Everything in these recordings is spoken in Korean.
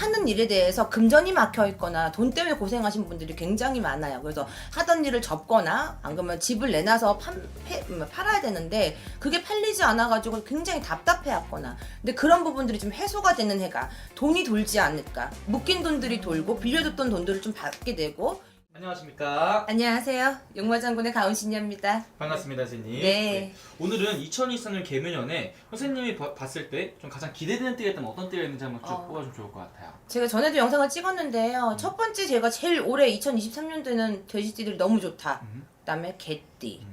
하는 일에 대해서 금전이 막혀 있거나 돈 때문에 고생하신 분들이 굉장히 많아요. 그래서 하던 일을 접거나 안 그러면 집을 내놔서 팔아야 되는데 그게 팔리지 않아가지고 굉장히 답답해하거나, 근데 그런 부분들이 좀 해소가 되는 해가 돈이 돌지 않을까. 묶인 돈들이 돌고 빌려줬던 돈들을 좀 받게 되고. 안녕하십니까. 안녕하세요. 용마장군의 가은신녀입니다. 반갑습니다, 선생님. 네. 오늘은 2023년 개묘년에 선생님이 봤을 때 좀 가장 기대되는 띠가 있다면 어떤 띠가 있는지 한번 쭉 뽑아주면 좋을 것 같아요. 제가 전에도 영상을 찍었는데요. 첫 번째 제가 제일 올해 2023년도에는 돼지띠들이 너무 좋다. 그다음에 개띠.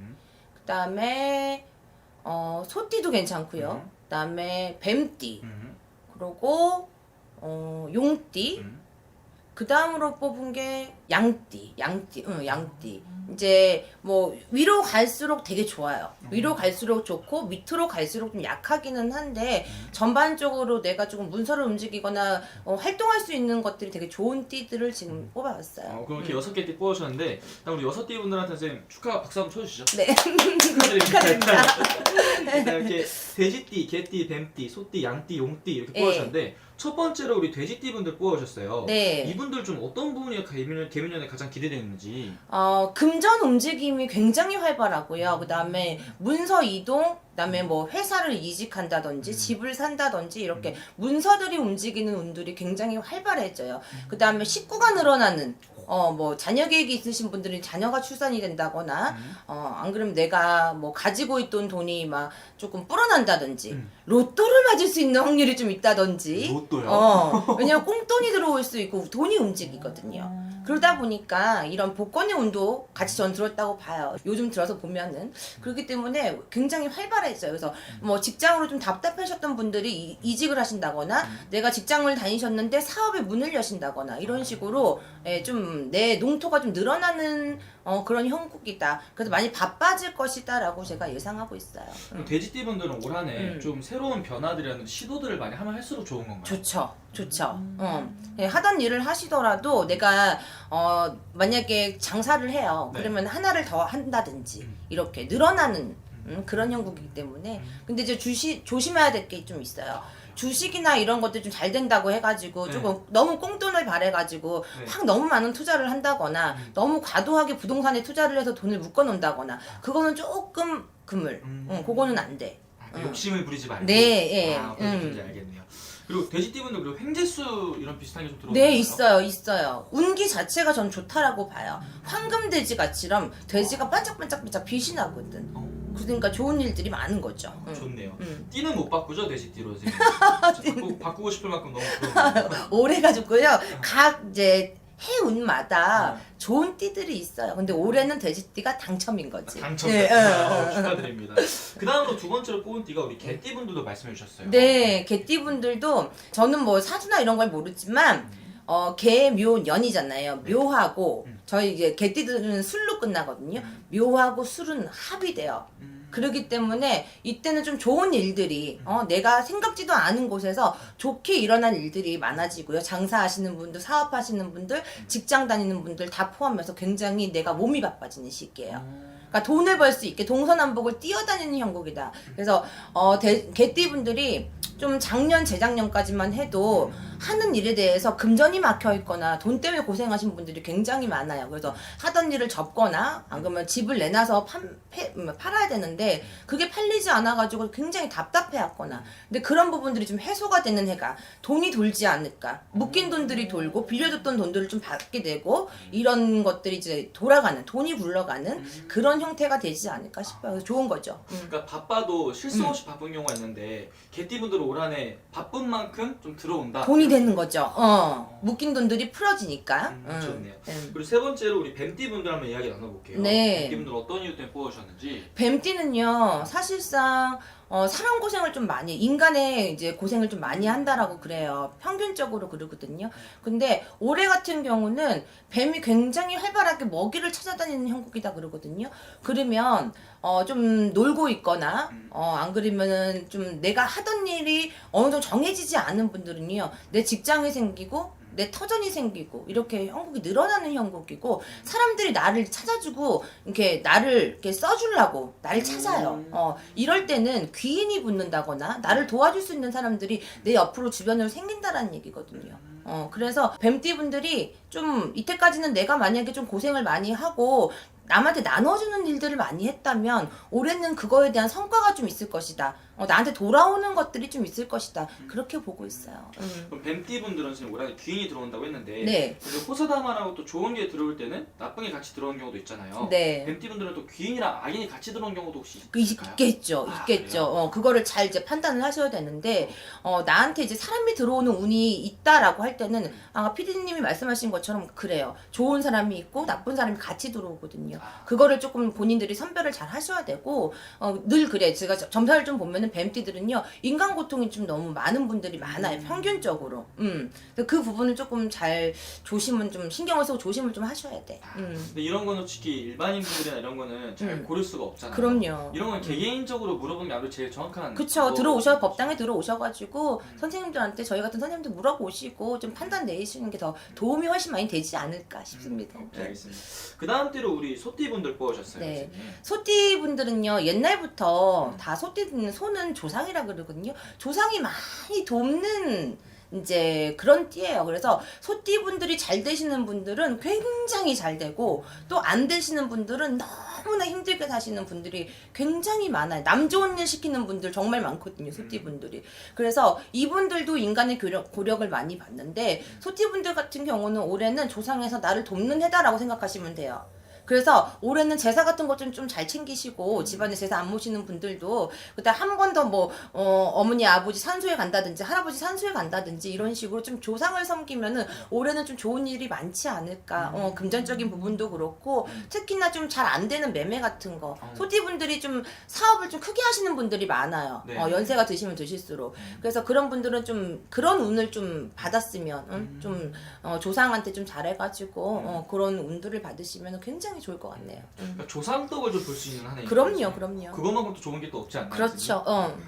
그다음에 소띠도 괜찮고요. 그다음에 뱀띠. 그리고 용띠. 그 다음으로 뽑은 게 양띠. 이제 뭐 위로 갈수록 되게 좋아요. 위로 갈수록 좋고 밑으로 갈수록 좀 약하기는 한데 전반적으로 내가 조금 문서를 움직이거나 활동할 수 있는 것들이 되게 좋은 띠들을 지금 뽑아봤어요. 그럼 이렇게 6개 띠 뽑으셨는데 일단 우리 6띠 분들한테 선생님 축하 박수 한번 쳐주시죠. 네. 축하드립니다. 일단 이렇게 돼지띠, 개띠, 뱀띠, 소띠, 양띠, 용띠 이렇게 뽑으셨는데 첫 번째로 우리 돼지띠 분들 뽑으셨어요. 네. 이분들 좀 어떤 부분이 개묘년에 가장 기대되는지. 금전 움직임이 굉장히 활발하고요. 그 다음에 문서 이동, 그 다음에 뭐 회사를 이직한다든지 집을 산다든지 이렇게 문서들이 움직이는 운들이 굉장히 활발해져요. 그 다음에 식구가 늘어나는, 뭐 자녀 계획이 있으신 분들은 자녀가 출산이 된다거나, 안 그러면 내가 뭐 가지고 있던 돈이 막 조금 불어난다든지, 로또를 맞을 수 있는 확률이 좀 있다든지. 로또요? 왜냐면 꽁돈이 들어올 수 있고 돈이 움직이거든요. 그러다 보니까 이런 복권의 운도 같이 전 들었다고 봐요. 요즘 들어서 보면은. 그렇기 때문에 굉장히 활발해져요. 그래서 뭐 직장으로 좀 답답하셨던 분들이 이직을 하신다거나, 내가 직장을 다니셨는데 사업의 문을 여신다거나, 이런 식으로 좀 내 농토가 좀 늘어나는 그런 형국이다. 그래서 많이 바빠질 것이다 라고 제가 예상하고 있어요. 돼지띠 분들은 올 한 해 좀 새로운 변화들이라는 시도들을 많이 하면 할수록 좋은 건가요? 좋죠. 하던 일을 하시더라도 내가 만약에 장사를 해요. 네. 그러면 하나를 더 한다든지 이렇게 늘어나는 그런 형국이기 때문에. 근데 이제 조심해야 될 게 좀 있어요. 주식이나 이런 것들 좀 잘 된다고 해가지고 조금 너무 꽁돈을 바래가지고 확 너무 많은 투자를 한다거나 너무 과도하게 부동산에 투자를 해서 돈을 묶어놓는다거나, 그거는 조금 그물. 그거는 안 돼. 욕심을 부리지 말고. 네, 예. 어떤 느낌인지 알겠네요. 그리고 돼지띠분들 그리고 횡재수 이런 비슷한 게 좀 들어오나요? 네, 있어요. 운기 자체가 전 좋다라고 봐요. 황금돼지 같이럼 돼지가 반짝반짝 빛이 나거든. 그러니까 좋은 일들이 많은 거죠. 좋네요. 띠는 못 바꾸죠, 돼지띠로 지금. 바꾸고 싶을 만큼 너무 부러워요. 올해 가지고요. 각 이제 해운마다 좋은 띠들이 있어요. 근데 올해는 돼지띠가 당첨인 거지. 당첨됐다. 축하드립니다. 그 다음으로 두 번째로 뽑은 띠가 우리 개띠분들도 말씀해 주셨어요. 네, 개띠분들도 저는 뭐 사주나 이런 걸 모르지만 개묘년이잖아요. 묘하고 저희 이제 개띠들은 술로 끝나거든요. 묘하고 술은 합이 돼요. 그렇기 때문에 이때는 좀 좋은 일들이 내가 생각지도 않은 곳에서 좋게 일어난 일들이 많아지고요. 장사하시는 분들, 사업하시는 분들, 직장 다니는 분들 다 포함해서 굉장히 내가 몸이 바빠지는 시기예요. 그러니까 돈을 벌 수 있게 동서남북을 뛰어다니는 형국이다. 그래서 개띠분들이 좀 작년, 재작년까지만 해도 하는 일에 대해서 금전이 막혀 있거나 돈 때문에 고생하신 분들이 굉장히 많아요. 그래서 하던 일을 접거나 안 그러면 집을 내놔서 팔아야 되는데 그게 팔리지 않아가지고 굉장히 답답해하거나, 근데 그런 부분들이 좀 해소가 되는 해가 돈이 돌지 않을까. 묶인 돈들이 돌고 빌려줬던 돈들을 좀 받게 되고 이런 것들이 이제 돌아가는, 돈이 굴러가는 그런 형태가 되지 않을까 싶어요. 그래서 좋은 거죠. 그러니까 바빠도 쉴 새 없이 바쁜 경우가 있는데 개띠분들은 올 한 해 바쁜 만큼 좀 들어온다. 돈이 되는 거죠. 묶인 돈들이 풀어지니까. 좋네요. 그리고 세 번째로 우리 뱀띠분들 한번 이야기 나눠볼게요. 네. 뱀띠분들 어떤 이유 때문에 뽑으셨는지. 뱀띠는요, 사실상 사람 고생을 좀 많이, 인간의 이제 고생을 좀 많이 한다라고 그래요. 평균적으로 그러거든요. 근데 올해 같은 경우는 뱀이 굉장히 활발하게 먹이를 찾아다니는 형국이다 그러거든요. 그러면 좀 놀고 있거나 안 그러면은 좀 내가 하던 일이 어느 정도 정해지지 않은 분들은요, 내 직장이 생기고 내 터전이 생기고 이렇게 형국이 늘어나는 형국이고 사람들이 나를 찾아주고 이렇게 나를 이렇게 써주려고 나를 찾아요. 이럴 때는 귀인이 붙는다거나 나를 도와줄 수 있는 사람들이 내 옆으로 주변으로 생긴다라는 얘기거든요. 그래서 뱀띠 분들이 좀 이때까지는 내가 만약에 좀 고생을 많이 하고 남한테 나눠주는 일들을 많이 했다면 올해는 그거에 대한 성과가 좀 있을 것이다. 나한테 돌아오는 것들이 좀 있을 것이다. 그렇게 보고 있어요. 그럼 뱀띠 분들은 지금 올해 귀인이 들어온다고 했는데 네. 근데 호사다마라고 또 좋은 게 들어올 때는 나쁜 게 같이 들어오는 경우도 있잖아요. 네. 뱀띠 분들은 또 귀인이랑 악인이 같이 들어오는 경우도 혹시 있을까요? 있겠죠. 아, 있겠죠. 그거를 잘 이제 판단을 하셔야 되는데, 나한테 이제 사람이 들어오는 운이 있다라고 할 때는, 아까 피디님이 말씀하신 것처럼 그래요. 좋은 사람이 있고, 나쁜 사람이 같이 들어오거든요. 그거를 조금 본인들이 선별을 잘 하셔야 되고, 늘 그래. 제가 점사를 좀 보면은 뱀띠들은요, 인간 고통이 좀 너무 많은 분들이 많아요. 평균적으로. 그 부분을 조금 잘 조심은 좀, 신경을 쓰고 조심을 좀 하셔야 돼. 근데 이런 거는 솔직히 일반인 분들이나 이런 거는 잘 고를 수가 없잖아요. 그럼요. 이런 건 개개인적으로 물어보는 게 아무래도 제일 정확한. 그쵸. 법당에 들어오셔가지고 선생님들한테 저희 같은 선생님들 물어보시고 좀 판단 내리시는 게 더 도움이 훨씬 많이 되지 않을까 싶습니다. 네, 알겠습니다. 그 다음 때로 우리 소띠 분들 뽑으셨어요. 네. 선생님. 소띠 분들은요 옛날부터 다 소띠는 소는 조상이라 그러거든요. 조상이 많이 돕는 이제 그런 띠예요. 그래서 소띠 분들이 잘 되시는 분들은 굉장히 잘 되고 또 안 되시는 분들은 너무나 힘들게 사시는 분들이 굉장히 많아요. 남 좋은 일 시키는 분들 정말 많거든요. 소띠 분들이. 그래서 이분들도 인간의 고력을 많이 받는데 소띠 분들 같은 경우는 올해는 조상에서 나를 돕는 해다라고 생각하시면 돼요. 그래서 올해는 제사 같은 것 좀 잘 챙기시고 집안에 제사 안 모시는 분들도 그때 한 번 더 뭐 어머니 아버지 산소에 간다든지 할아버지 산소에 간다든지 이런 식으로 좀 조상을 섬기면은 올해는 좀 좋은 일이 많지 않을까. 금전적인 부분도 그렇고 특히나 좀 잘 안 되는 매매 같은 거 소띠분들이 좀 사업을 좀 크게 하시는 분들이 많아요. 네. 연세가 드시면 드실수록. 그래서 그런 분들은 좀 그런 운을 좀 받았으면 좀 조상한테 좀 잘해가지고 그런 운들을 받으시면 굉장히 좋을 것 같네요. 그러니까 조상덕을 좀 볼 수 있는 한 해. 그럼요. 그것만큼 또 좋은 게 또 없지 않나요? 그렇죠.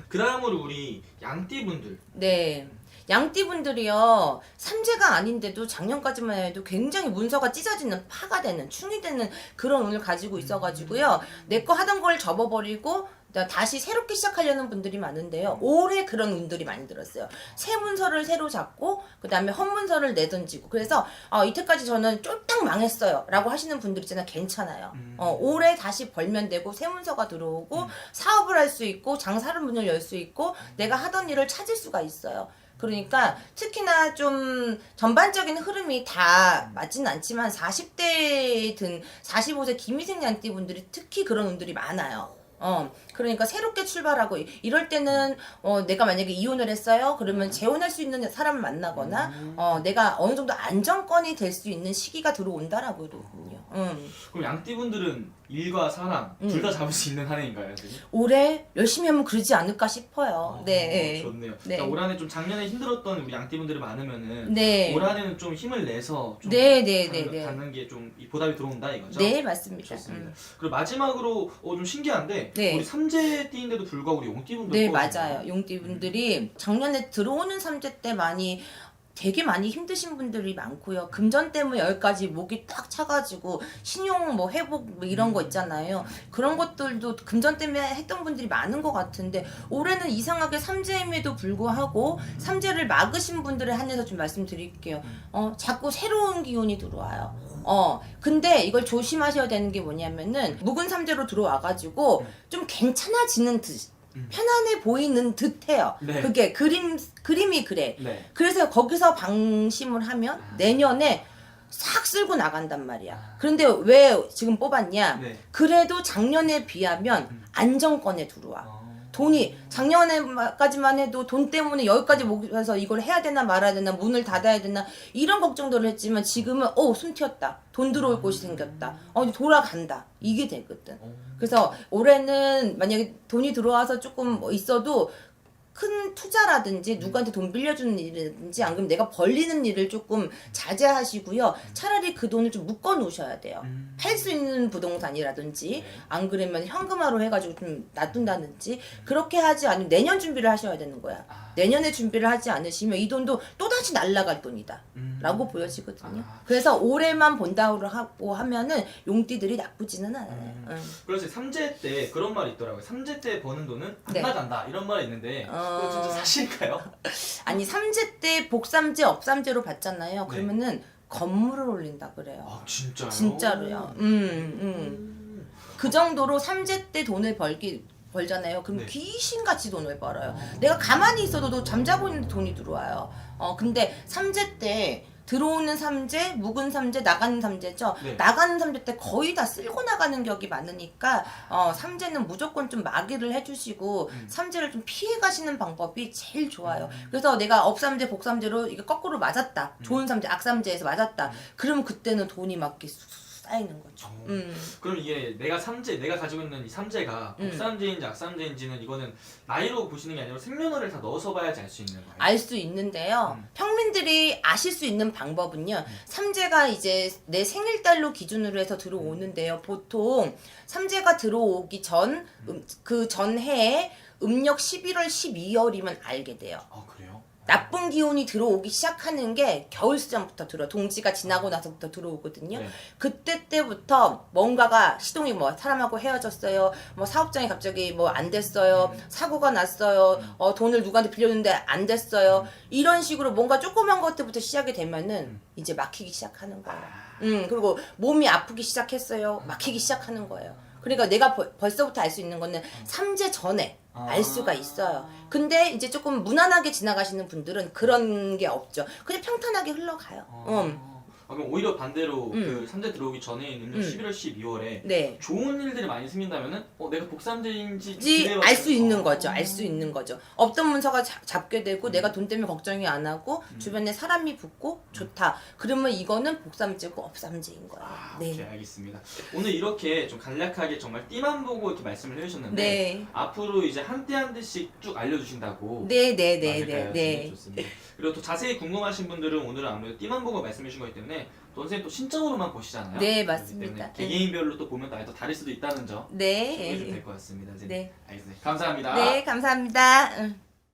그 다음으로 우리 양띠 분들. 네. 양띠분들이요 삼재가 아닌데도 작년까지만 해도 굉장히 문서가 찢어지는 파가 되는 충이 되는 그런 운을 가지고 있어가지고요 내 거 하던 걸 접어버리고 다시 새롭게 시작하려는 분들이 많은데요 올해 그런 운들이 많이 들었어요. 새 문서를 새로 잡고 그 다음에 헛문서를 내던지고 그래서 이때까지 저는 쫄딱 망했어요 라고 하시는 분들 있잖아요. 괜찮아요. 올해 다시 벌면 되고 새 문서가 들어오고 사업을 할 수 있고 장사를 문을 열 수 있고 내가 하던 일을 찾을 수가 있어요. 그러니까 특히나 좀 전반적인 흐름이 다 맞지는 않지만 40대에 든 45세 김희생 양띠 분들이 특히 그런 운들이 많아요. 그러니까 새롭게 출발하고 이럴 때는 내가 만약에 이혼을 했어요. 그러면 재혼할 수 있는 사람을 만나거나 내가 어느 정도 안정권이 될 수 있는 시기가 들어온다라고 그러거든요. 그럼 양띠 분들은 일과 사랑 둘 다 잡을 수 있는 한 해인가요? 선생님? 올해 열심히 하면 그러지 않을까 싶어요. 네. 좋네요. 네. 그러니까 올 한해 좀 작년에 힘들었던 우리 양띠 분들이 많으면은 네. 올 한해는 좀 힘을 내서 좀 네. 갖는 게 좀 보답이 들어온다 이거죠? 네, 맞습니다. 좋습니다. 그리고 마지막으로 좀 신기한데 네. 우리 삼재띠인데도 불구하고 우리 용띠 분들 네, 뽑으셨네요. 맞아요. 용띠분들이 작년에 들어오는 삼재 때 되게 많이 힘드신 분들이 많고요. 금전 때문에 여기까지 목이 딱 차가지고 신용 뭐 회복 뭐 이런 거 있잖아요. 그런 것들도 금전 때문에 했던 분들이 많은 것 같은데 올해는 이상하게 삼재임에도 불구하고 삼재를 막으신 분들에 한해서 좀 말씀드릴게요. 자꾸 새로운 기운이 들어와요. 근데 이걸 조심하셔야 되는 게 뭐냐면은 묵은 삼재로 들어와가지고 좀 괜찮아지는 듯. 편안해 보이는 듯해요. 네. 그게 그림이 그래. 네. 그래서 거기서 방심을 하면 내년에 싹 쓸고 나간단 말이야. 그런데 왜 지금 뽑았냐? 네. 그래도 작년에 비하면 안정권에 들어와. 돈이 작년에까지만 해도 돈 때문에 여기까지 모여서 이걸 해야 되나 말아야 되나 문을 닫아야 되나 이런 걱정들을 했지만 지금은 숨 튀었다. 돈 들어올 곳이 생겼다. 돌아간다. 이게 되거든. 그래서 올해는 만약에 돈이 들어와서 조금 뭐 있어도 큰 투자라든지 누구한테 돈 빌려주는 일이라든지 안 그러면 내가 벌리는 일을 조금 자제하시고요. 차라리 그 돈을 좀 묶어 놓으셔야 돼요. 팔 수 있는 부동산이라든지 안 그러면 현금화로 해가지고 좀 놔둔다든지 그렇게 하지 않으면 내년 준비를 하셔야 되는 거야. 내년에 준비를 하지 않으시면 이 돈도 또다시 날라갈 돈이다. 라고 보여지거든요. 아. 그래서 올해만 본다고 하고 하면은 용띠들이 나쁘지는 않아요. 그래서 삼재 때 그런 말이 있더라고요. 삼재 때 버는 돈은 안 네. 나간다 이런 말이 있는데 그거 진짜 사실인가요? 아니 삼재 때 복삼재 업삼재로 받잖아요. 그러면은 건물을 올린다 그래요. 아 진짜요? 진짜로요. 그 정도로 삼재 때 돈을 벌잖아요. 그럼 네. 귀신같이 돈을 벌어요. 내가 가만히 있어도 잠자고 있는데 돈이 들어와요. 근데 삼재 때 들어오는 삼재, 묵은 삼재, 나가는 삼재죠. 네. 나가는 삼재 때 거의 다 쓸고 나가는 격이 많으니까 삼재는 무조건 좀 마기를 해주시고 삼재를 좀 피해 가시는 방법이 제일 좋아요. 그래서 내가 업삼재, 복삼재로 이게 거꾸로 맞았다. 좋은 삼재, 악삼재에서 맞았다. 그러면 그때는 돈이 막 이렇게 쑥 쌓이는 거죠. 그럼 이게 내가 가지고 있는 이 삼재가 복삼재인지 악삼재인지는 이거는 나이로 보시는 게 아니라 생년월일 다 넣어서 봐야지 알 수 있는 거예요? 알 수 있는데요. 평민들이 아실 수 있는 방법은요. 삼재가 이제 내 생일달로 기준으로 해서 들어오는데요. 보통 삼재가 들어오기 전, 그 전해에 음력 11월, 12월이면 알게 돼요. 아 그래요? 나쁜 기운이 들어오기 시작하는 게 겨울 시장부터 동지가 지나고 나서부터 들어오거든요. 네. 그때 때부터 뭔가가 시동이 뭐 사람하고 헤어졌어요. 뭐 사업장이 갑자기 뭐 안 됐어요. 사고가 났어요. 돈을 누구한테 빌렸는데 안 됐어요. 이런 식으로 뭔가 조그만 것들부터 시작이 되면은 이제 막히기 시작하는 거예요. 그리고 몸이 아프기 시작했어요. 막히기 시작하는 거예요. 그러니까 내가 벌써부터 알 수 있는 거는 삼재 전에 알 수가 있어요. 근데 이제 조금 무난하게 지나가시는 분들은 그런 게 없죠. 그냥 평탄하게 흘러가요. 그럼 오히려 반대로 그 삼재 들어오기 전에 있는 11월, 12월에 네. 좋은 일들이 많이 생긴다면은 내가 복삼재인지 알 수 있는 거죠. 알 수 있는 거죠. 없던 문서가 잡게 되고 내가 돈 때문에 걱정이 안 하고 주변에 사람이 붙고 좋다. 그러면 이거는 복삼재고 업삼재인 거예요. 네. 오케이 알겠습니다. 오늘 이렇게 좀 간략하게 정말 띠만 보고 이렇게 말씀을 해주셨는데 네. 앞으로 이제 한 띠 한 띠씩 쭉 알려주신다고. 네네네네. 맞을까요? 네. 좋습니다. 그리고 또 자세히 궁금하신 분들은 오늘은 아무래도 띠만 보고 말씀해 주신 거기 때문에 또 선생님 또 신청으로만 보시잖아요. 네, 그렇기 맞습니다. 때문에 네. 개개인별로 또 보면 또 다를 수도 있다는 점 네. 해주면 될 것 같습니다. 네. 알겠습니다. 감사합니다. 네, 감사합니다.